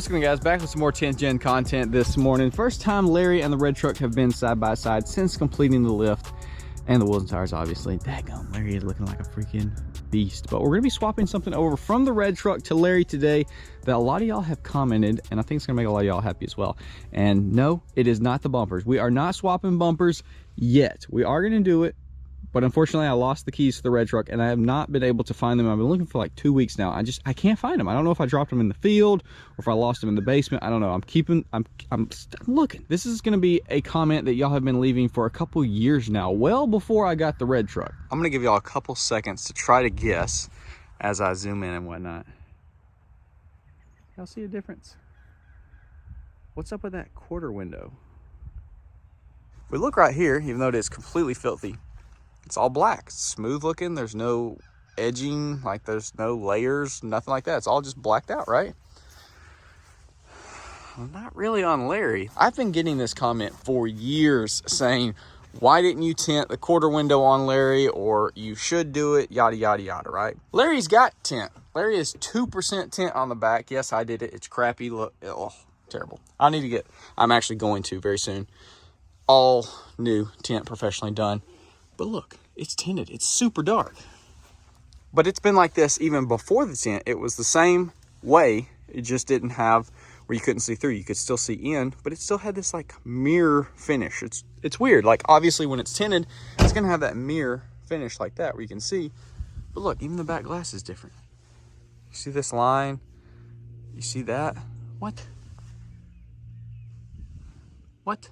What's going on, guys? Back with some more 10th gen content this morning. First time Larry and the red truck have been side by side since completing the lift and the wheels and tires, obviously. Daggone, Larry is looking like a freaking beast. But we're going to be swapping something over from the red truck to Larry today that a lot of y'all have commented, and I think it's going to make a lot of y'all happy as well. And no, it is not the bumpers. We are not swapping bumpers yet. We are going to do it. But unfortunately, I lost the keys to the red truck and I have not been able to find them. I've been looking for like 2 weeks now. I can't find them. I don't know if I dropped them in the field or if I lost them in the basement. I don't know. I'm looking. This is going to be a comment that y'all have been leaving for a couple years now, well before I got the red truck. I'm going to give y'all a couple seconds to try to guess as I zoom in and whatnot. Y'all see a difference? What's up with that quarter window? We look right here, even though it is completely filthy. It's all black, it's smooth looking. There's no edging, like there's no layers, nothing like that. It's all just blacked out, right? Well, not really on Larry. I've been getting this comment for years saying, why didn't you tint the quarter window on Larry, or you should do it, yada, yada, yada, right? Larry's got tint. Larry has 2% tint on the back. Yes, I did it. It's crappy. Look, oh, terrible. I'm actually going to very soon. All new tint professionally done. But look, it's tinted. It's super dark. But it's been like this even before the tint. It was the same way. It just didn't have where you couldn't see through. You could still see in, but it still had this like mirror finish. It's weird. Like obviously when it's tinted, it's gonna have that mirror finish like that where you can see. But look, even the back glass is different. You see this line? You see that? What?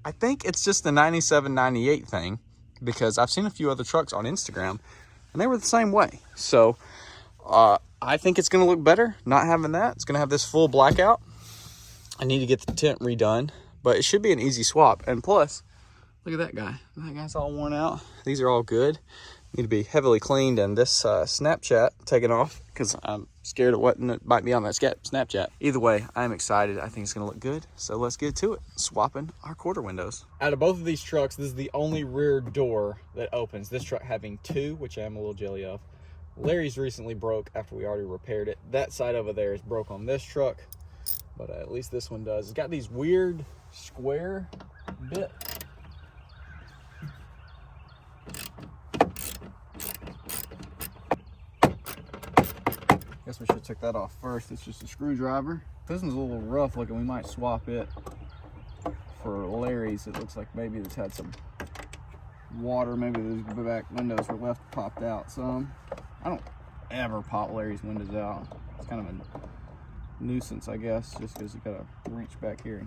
I think it's just the 97, 98 thing, because I've seen a few other trucks on Instagram and they were the same way. So I think it's going to look better not having that. It's going to have this full blackout. I need to get the tint redone, but it should be an easy swap. And plus, look at that guy. That guy's all worn out. These are all good. Need to be heavily cleaned, and this Snapchat taken off because I'm scared of what might be on that Snapchat. Either way, I'm excited. I think it's gonna look good. So let's get to it. Swapping our quarter windows. Out of both of these trucks, this is the only rear door that opens. This truck having two, which I am a little jelly of. Larry's recently broke after we already repaired it. That side over there is broke on this truck, but at least this one does. It's got these weird square bit. Guess we should take that off first. It's just a screwdriver. This one's a little rough looking. We might swap it for Larry's. It looks like maybe it's had some water. Maybe those back windows were left popped out some. I don't ever pop Larry's windows out. It's kind of a nuisance, I guess, just because you gotta reach back here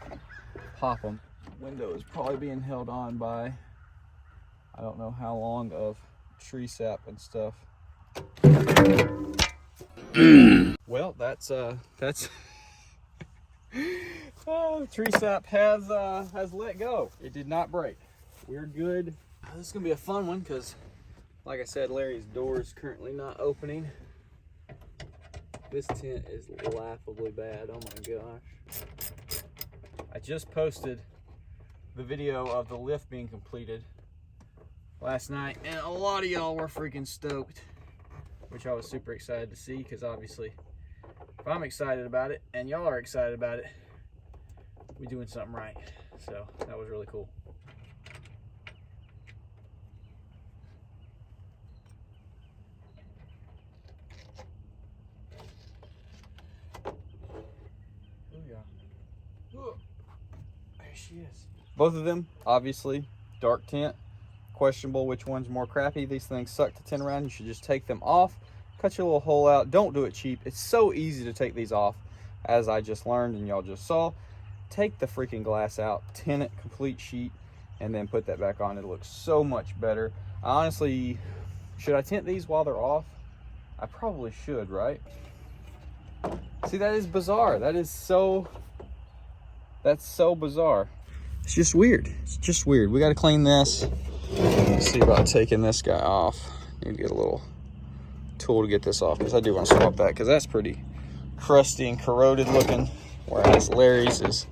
and pop them. Window is probably being held on by I don't know how long of tree sap and stuff. Well, that's oh, tree sap has let go. It did not break. We're good. This is gonna be a fun one because, like I said, Larry's door is currently not opening. This tint is laughably bad. Oh my gosh! I just posted the video of the lift being completed last night, and a lot of y'all were freaking stoked, which I was super excited to see, because obviously if I'm excited about it and y'all are excited about it, we're doing something right. So that was really cool. Oh yeah. Ooh. There she is. Both of them, obviously, dark tint. Questionable which one's more crappy. These things suck to tint around. You should just take them off, cut your little hole out. Don't do it cheap. It's so easy to take these off, as I just learned and y'all just saw. Take the freaking glass out, tint it complete sheet, and then put that back on. It looks so much better. Honestly, should I tint these while they're off? I probably should, right? See, that is bizarre. That's so bizarre. It's just weird. It's just weird. We got to clean this. Let's see about taking this guy off. Need to get a little tool to get this off, because I do want to swap that, because that's pretty crusty and corroded looking, whereas Larry's is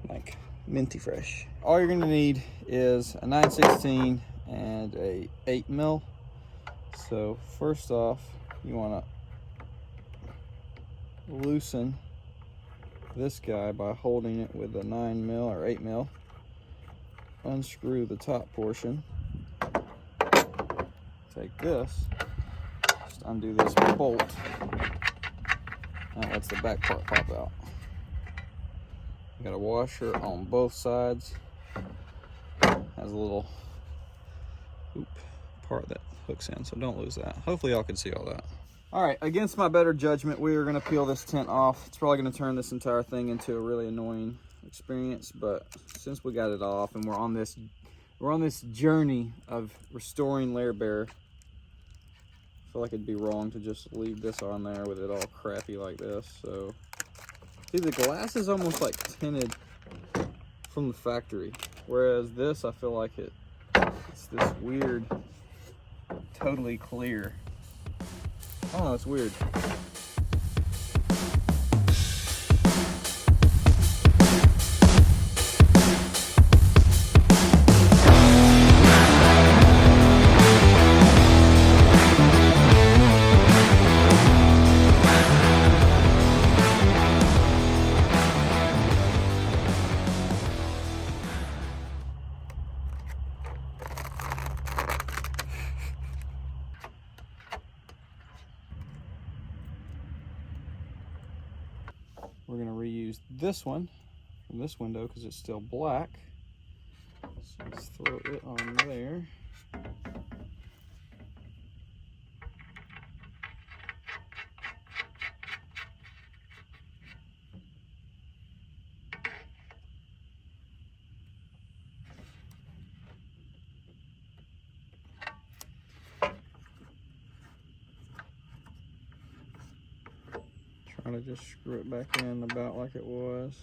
like minty fresh. All you're going to need is a 9/16 and a 8mm. So first off, you want to loosen this guy by holding it with a 9mm or 8mm. Unscrew the top portion. Take this, just undo this bolt. That lets the back part pop out. You got a washer on both sides. Has a little part that hooks in, so don't lose that. Hopefully y'all can see all that. All right, against my better judgment, we are gonna peel this tent off. It's probably gonna turn this entire thing into a really annoying experience, but since we got it off and we're on this journey of restoring Lair Bear, I feel like it'd be wrong to just leave this on there with it all crappy like this. So, see, the glass is almost like tinted from the factory, whereas this, I feel like it's this weird, totally clear. I don't know, it's weird. We're going to reuse this one from this window because it's still black. So let's throw it on there. Trying to just screw it back in about like it was,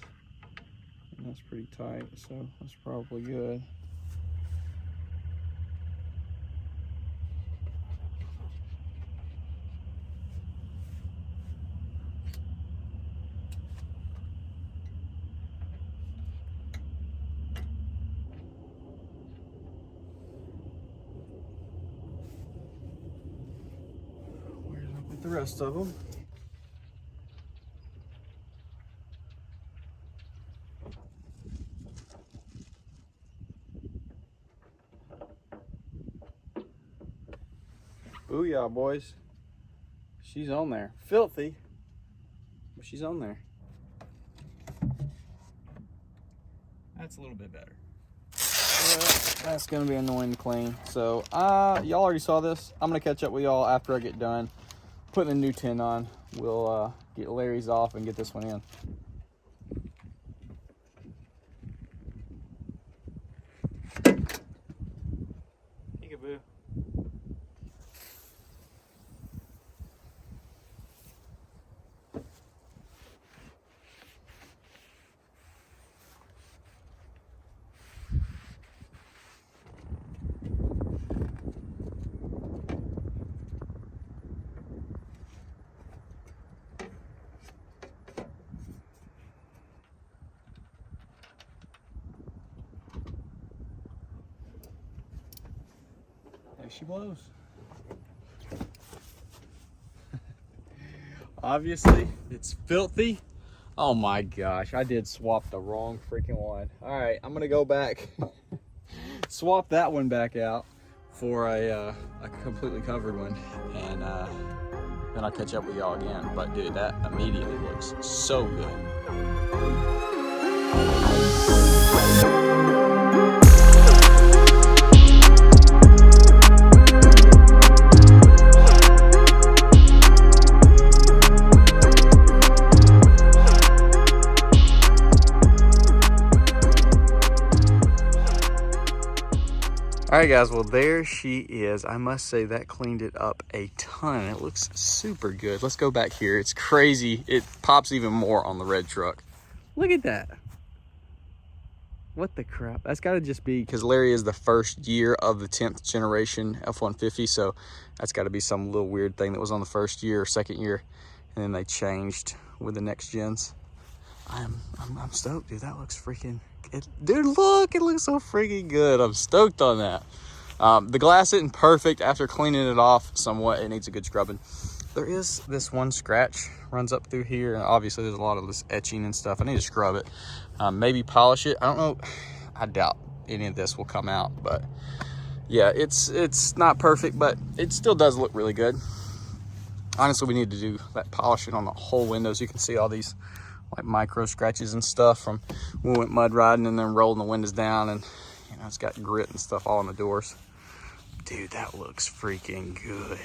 and that's pretty tight, so that's probably good. Where's up with the rest of them? Booyah, boys. She's on there. Filthy, but she's on there. That's a little bit better. That's gonna be annoying to clean. So y'all already saw this. I'm gonna catch up with y'all after I get done putting the new tin on. We'll get Larry's off and get this one in. Peekaboo. There she blows. Obviously, it's filthy. Oh my gosh, I did swap the wrong freaking one. All right, I'm gonna go back, swap that one back out for a completely covered one, and then I'll catch up with y'all again. But dude, that immediately looks so good. All right, guys, well, there she is. I must say that cleaned it up a ton. It looks super good. Let's go back here. It's crazy. It pops even more on the red truck. Look at that. What the crap? That's got to just be because Larry is the first year of the 10th generation F-150, so that's got to be some little weird thing that was on the first year or second year, and then they changed with the next gens. I'm stoked, dude. That looks freaking... dude, look, it looks so freaking good. I'm stoked on that. The glass isn't perfect after cleaning it off somewhat. It needs a good scrubbing. there is this one scratch runs up through here, and obviously there's a lot of this etching and stuff. I need to scrub it, maybe polish it. I don't know. I doubt any of this will come out, but yeah, it's not perfect, but it still does look really good. Honestly, we need to do that polishing on the whole windows. You can see all these like micro scratches and stuff from when we went mud riding and then rolling the windows down, and you know, it's got grit and stuff all on the doors. Dude, that looks freaking good.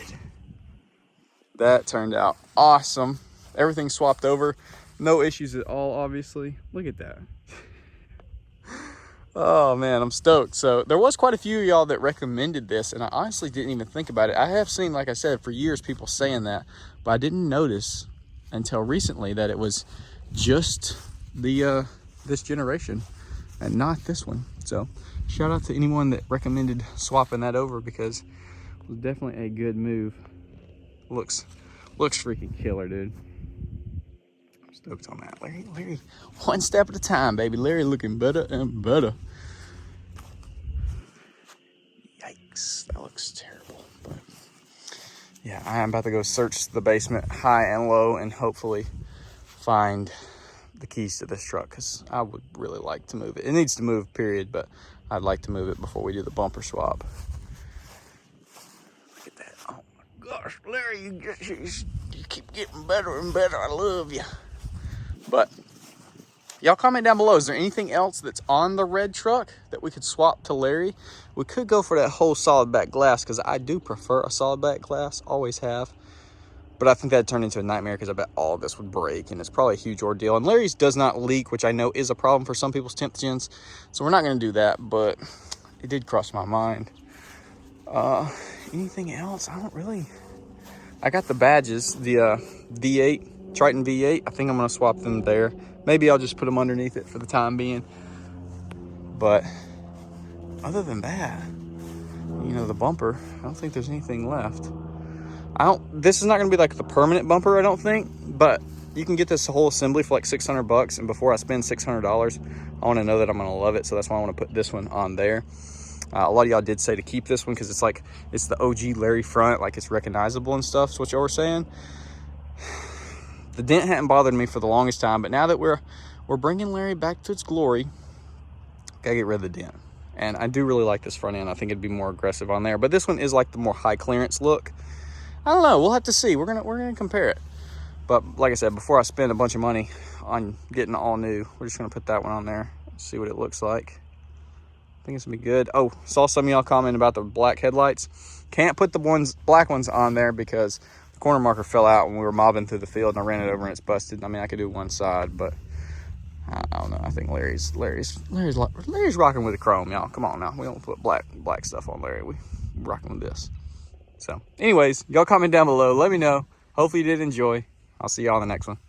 That turned out awesome. Everything swapped over, no issues at all, obviously. Look at that. Oh man, I'm stoked. So there was quite a few of y'all that recommended this, and I honestly didn't even think about it. I have seen, like I said, for years people saying that, but I didn't notice until recently that it was just the this generation and not this one. So shout out to anyone that recommended swapping that over, because it was definitely a good move. Looks freaking killer, dude. I'm stoked on that. Larry, one step at a time, baby. Larry looking better and better. Yikes, that looks terrible. But yeah, I am about to go search the basement high and low and hopefully find the keys to this truck, because I would really like to move it. It needs to move, period, but I'd like to move it before we do the bumper swap. Look at that. Oh my gosh, Larry, you keep getting better and better. I love you. But y'all comment down below, is there anything else that's on the red truck that we could swap to Larry? We could go for that whole solid back glass, because I do prefer a solid back glass, always have. But I think that'd turn into a nightmare, because I bet all of this would break, and it's probably a huge ordeal. And Larry's does not leak, which I know is a problem for some people's 10th gens. So we're not going to do that, but it did cross my mind. Anything else? I don't really. I got the badges, the V8, Triton V8. I think I'm going to swap them there. Maybe I'll just put them underneath it for the time being. But other than that, you know, the bumper, I don't think there's anything left. This is not going to be like the permanent bumper, I don't think, but you can get this whole assembly for like $600, and before I spend $600, I want to know that I'm going to love it, so that's why I want to put this one on there. A lot of y'all did say to keep this one, because it's like, it's the OG Larry front, like it's recognizable and stuff, is what y'all were saying. The dent hadn't bothered me for the longest time, but now that we're bringing Larry back to its glory, gotta get rid of the dent. And I do really like this front end. I think it'd be more aggressive on there, but this one is like the more high clearance look. I don't know, we'll have to see. We're gonna compare it. But like I said, before I spend a bunch of money on getting all new, we're just gonna put that one on there, see what it looks like. I think it's gonna be good. Oh, saw some of y'all comment about the black headlights. Can't put the black ones on there because the corner marker fell out when we were mobbing through the field, and I ran it over and it's busted. I mean, I could do one side, but I don't know. I think Larry's rocking with the chrome, y'all. Come on now, we don't put black stuff on Larry. We rocking with this. So anyways, y'all comment down below, let me know. Hopefully you did enjoy. I'll see y'all in the next one.